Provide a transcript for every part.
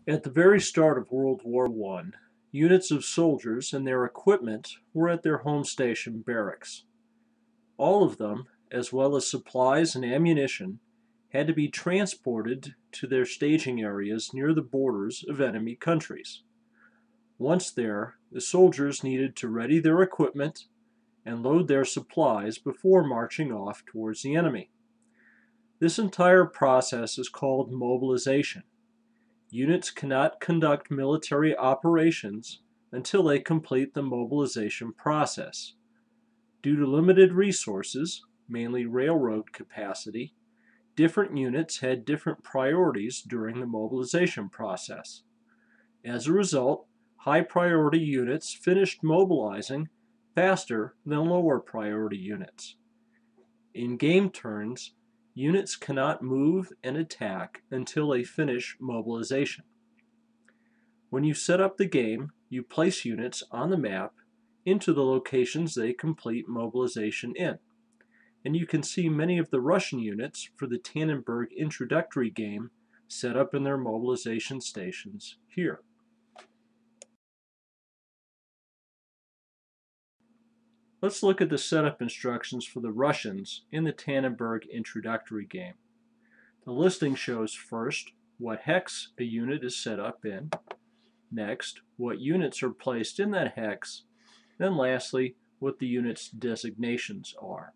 At the very start of World War I, units of soldiers and their equipment were at their home station barracks. All of them, as well as supplies and ammunition, had to be transported to their staging areas near the borders of enemy countries. Once there, the soldiers needed to ready their equipment and load their supplies before marching off towards the enemy. This entire process is called mobilization. Units cannot conduct military operations until they complete the mobilization process. Due to limited resources, mainly railroad capacity, different units had different priorities during the mobilization process. As a result, high priority units finished mobilizing faster than lower priority units. In game turns, units cannot move and attack until they finish mobilization. When you set up the game, you place units on the map into the locations they complete mobilization in. And you can see many of the Russian units for the Tannenberg introductory game set up in their mobilization stations here. Let's look at the setup instructions for the Russians in the Tannenberg introductory game. The listing shows first what hex a unit is set up in, next what units are placed in that hex, then lastly what the unit's designations are.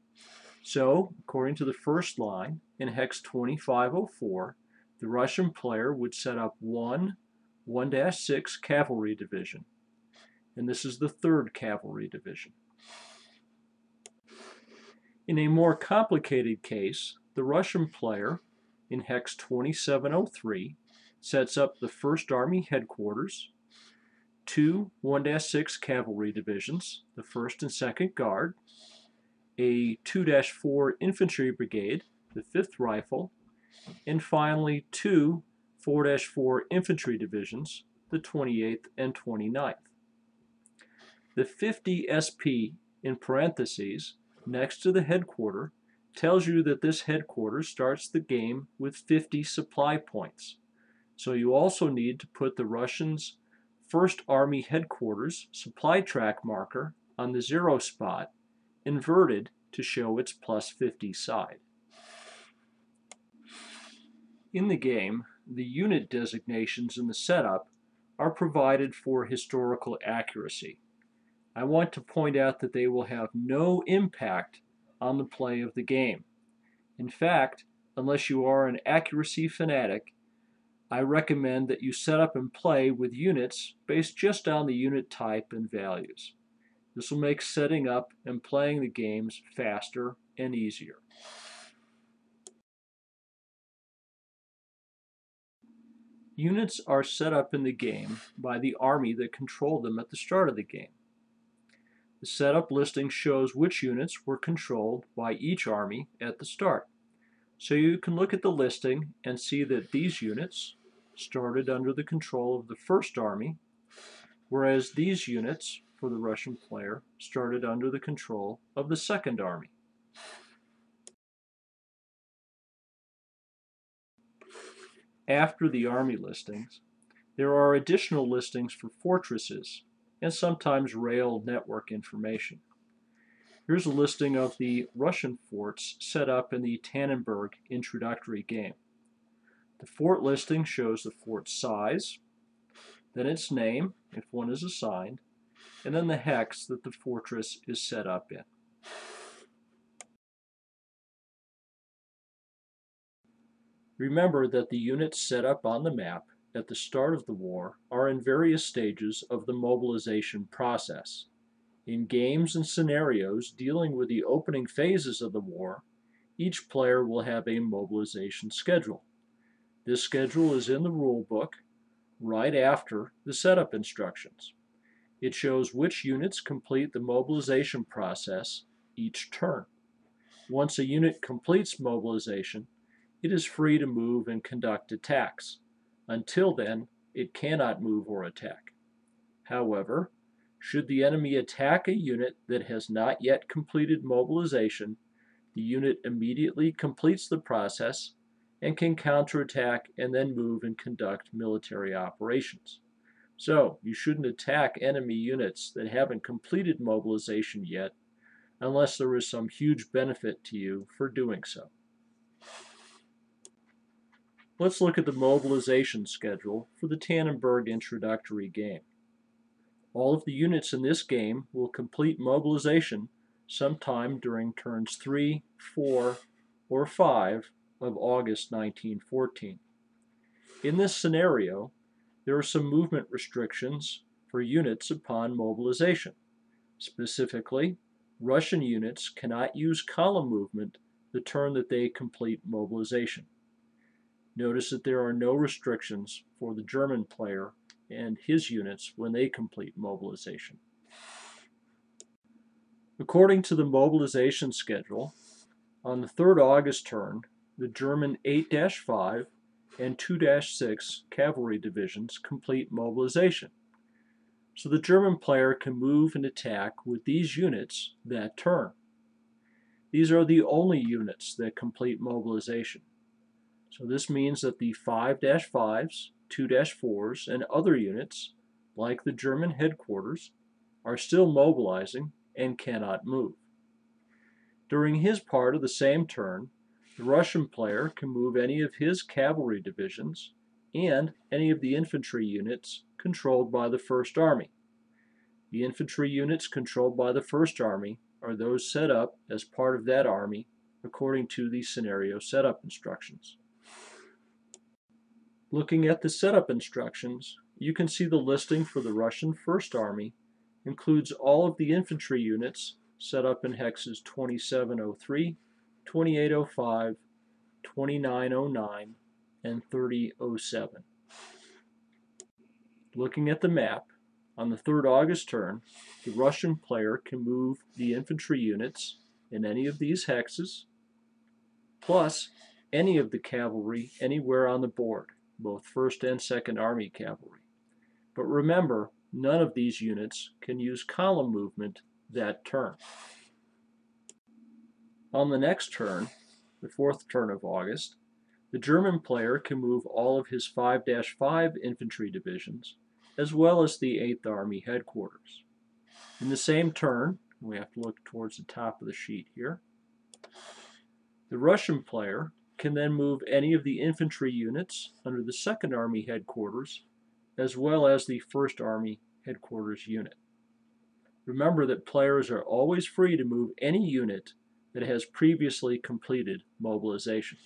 So, according to the first line, in hex 2504, the Russian player would set up 1-6 Cavalry Division, and this is the 3rd Cavalry Division. In a more complicated case, the Russian player in hex 2703 sets up the 1st Army headquarters, 2 1-6 cavalry divisions, the 1st and 2nd Guard, a 2-4 infantry brigade, the 5th Rifle, and finally 2 4-4 infantry divisions, the 28th and 29th. The 50 SP in parentheses next to the headquarter tells you that this headquarter starts the game with 50 supply points. So you also need to put the Russians' 1st Army headquarters supply track marker on the 0 spot, inverted to show its plus 50 side. In the game, the unit designations in the setup are provided for historical accuracy. I want to point out that they will have no impact on the play of the game. In fact, unless you are an accuracy fanatic, I recommend that you set up and play with units based just on the unit type and values. This will make setting up and playing the games faster and easier. Units are set up in the game by the army that controlled them at the start of the game. The setup listing shows which units were controlled by each army at the start. So you can look at the listing and see that these units started under the control of the 1st Army, whereas these units, for the Russian player, started under the control of the 2nd Army. After the army listings, there are additional listings for fortresses and sometimes rail network information. Here's a listing of the Russian forts set up in the Tannenberg introductory game. The fort listing shows the fort's size, then its name, if one is assigned, and then the hex that the fortress is set up in. Remember that the units set up on the map at the start of the war are in various stages of the mobilization process. In games and scenarios dealing with the opening phases of the war, each player will have a mobilization schedule. This schedule is in the rule book right after the setup instructions. It shows which units complete the mobilization process each turn. Once a unit completes mobilization, it is free to move and conduct attacks. Until then, it cannot move or attack. However, should the enemy attack a unit that has not yet completed mobilization, the unit immediately completes the process and can counterattack and then move and conduct military operations. So, you shouldn't attack enemy units that haven't completed mobilization yet unless there is some huge benefit to you for doing so. Let's look at the mobilization schedule for the Tannenberg introductory game. All of the units in this game will complete mobilization sometime during turns 3, 4, or 5 of August 1914. In this scenario, there are some movement restrictions for units upon mobilization. Specifically, Russian units cannot use column movement the turn that they complete mobilization. Notice that there are no restrictions for the German player and his units when they complete mobilization. According to the mobilization schedule, on the 3rd August turn, the German 8-5 and 2-6 cavalry divisions complete mobilization. So the German player can move and attack with these units that turn. These are the only units that complete mobilization. So this means that the 5-5s, 2-4s, and other units, like the German headquarters, are still mobilizing and cannot move. During his part of the same turn, the Russian player can move any of his cavalry divisions and any of the infantry units controlled by the First Army. The infantry units controlled by the First Army are those set up as part of that army according to the scenario setup instructions. Looking at the setup instructions, you can see the listing for the Russian First Army includes all of the infantry units set up in hexes 2703, 2805, 2909, and 3007. Looking at the map, on the 3rd August turn, the Russian player can move the infantry units in any of these hexes, plus any of the cavalry anywhere on the board, both 1st and 2nd Army cavalry. But remember, none of these units can use column movement that turn. On the next turn, the 4th turn of August, the German player can move all of his 5-5 infantry divisions, as well as the 8th Army headquarters. In the same turn, we have to look towards the top of the sheet here, the Russian player can then move any of the infantry units under the 2nd Army headquarters, as well as the 1st Army headquarters unit. Remember that players are always free to move any unit that has previously completed mobilization.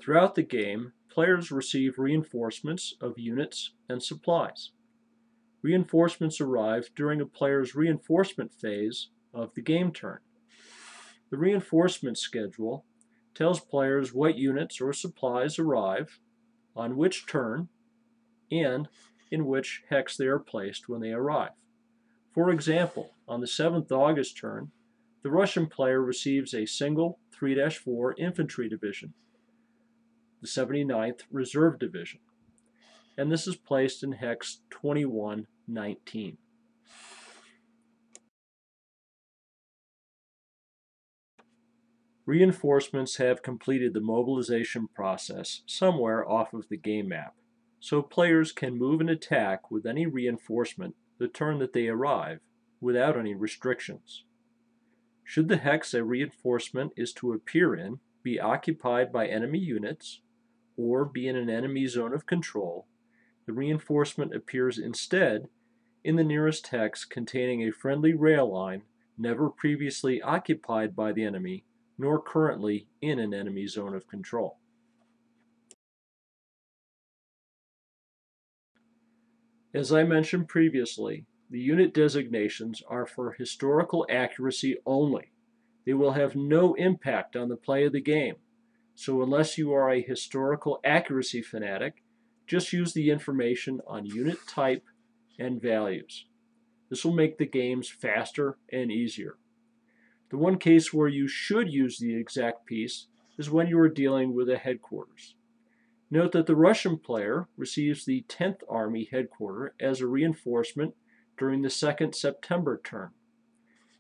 Throughout the game, players receive reinforcements of units and supplies. Reinforcements arrive during a player's reinforcement phase of the game turn. The reinforcement schedule tells players what units or supplies arrive, on which turn, and in which hex they are placed when they arrive. For example, on the 7th August turn, the Russian player receives a single 3-4 infantry division, the 79th Reserve Division, and this is placed in hex 2119. Reinforcements have completed the mobilization process somewhere off of the game map, so players can move and attack with any reinforcement the turn that they arrive without any restrictions. Should the hex a reinforcement is to appear in be occupied by enemy units or be in an enemy zone of control, the reinforcement appears instead in the nearest hex containing a friendly rail line never previously occupied by the enemy nor currently in an enemy zone of control. As I mentioned previously, the unit designations are for historical accuracy only. They will have no impact on the play of the game. So unless you are a historical accuracy fanatic, just use the information on unit type and values. This will make the games faster and easier. The one case where you should use the exact piece is when you are dealing with a headquarters. Note that the Russian player receives the 10th Army headquarters as a reinforcement during the 2nd September turn.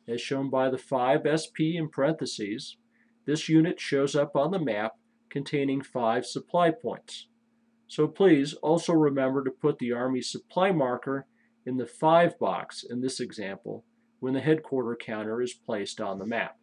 as shown by the 5 SP in parentheses. This unit shows up on the map containing 5 supply points. So please also remember to put the Army supply marker in the 5 box in this example when the headquarter counter is placed on the map.